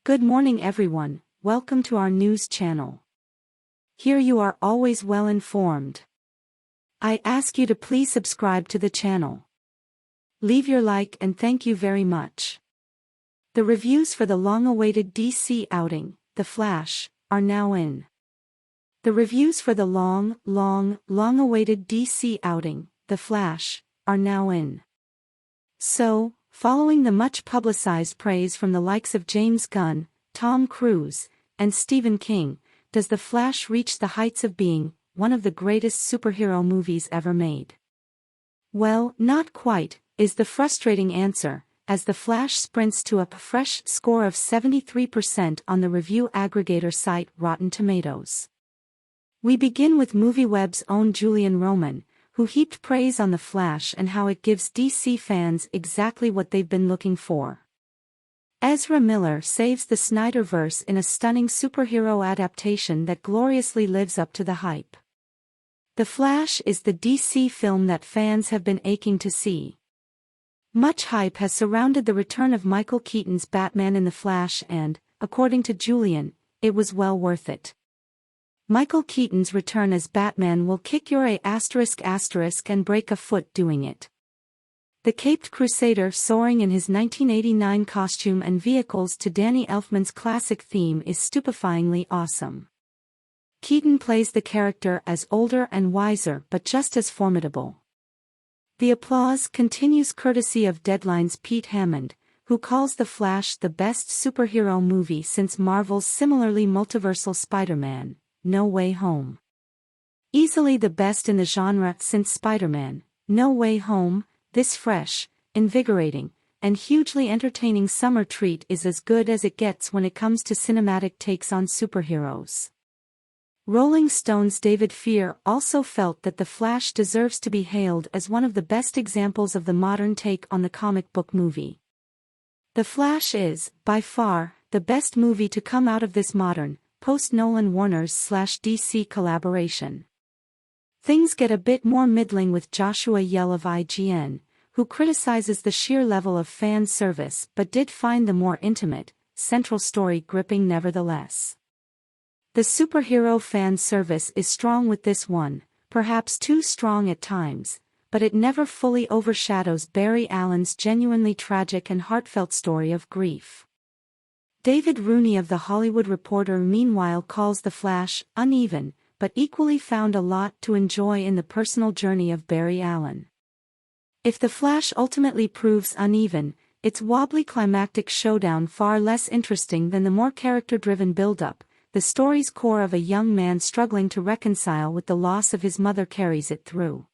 Good morning everyone, welcome to our news channel. Here you are always well informed. I ask you to please subscribe to the channel. Leave your like and thank you very much. The reviews for the long-awaited DC outing, The Flash, are now in. The reviews for the long-awaited DC outing, The Flash, are now in. So, following the much-publicized praise from the likes of James Gunn, Tom Cruise, and Stephen King, does The Flash reach the heights of being one of the greatest superhero movies ever made? Well, not quite, is the frustrating answer, as The Flash sprints to a fresh score of 73% on the review aggregator site Rotten Tomatoes. We begin with MovieWeb's own Julian Roman, who heaped praise on The Flash and how it gives DC fans exactly what they've been looking for. Ezra Miller saves the Snyderverse in a stunning superhero adaptation that gloriously lives up to the hype. The Flash is the DC film that fans have been aching to see. Much hype has surrounded the return of Michael Keaton's Batman in The Flash and, according to Julian, it was well worth it. Michael Keaton's return as Batman will kick your *** and break a foot doing it. The caped crusader soaring in his 1989 costume and vehicles to Danny Elfman's classic theme is stupefyingly awesome. Keaton plays the character as older and wiser but just as formidable. The applause continues courtesy of Deadline's Pete Hammond, who calls The Flash the best superhero movie since Marvel's similarly multiversal Spider-Man, No Way Home. Easily the best in the genre since Spider-Man, No Way Home, this fresh, invigorating, and hugely entertaining summer treat is as good as it gets when it comes to cinematic takes on superheroes. Rolling Stone's David Fear also felt that The Flash deserves to be hailed as one of the best examples of the modern take on the comic book movie. The Flash is, by far, the best movie to come out of this modern, post-Nolan Warner's/DC collaboration. Things get a bit more middling with Joshua Yell of IGN, who criticizes the sheer level of fan service but did find the more intimate, central story gripping nevertheless. The superhero fan service is strong with this one, perhaps too strong at times, but it never fully overshadows Barry Allen's genuinely tragic and heartfelt story of grief. David Rooney of The Hollywood Reporter meanwhile calls The Flash uneven, but equally found a lot to enjoy in the personal journey of Barry Allen. If The Flash ultimately proves uneven, its wobbly climactic showdown far less interesting than the more character-driven build-up. The story's core of a young man struggling to reconcile with the loss of his mother carries it through.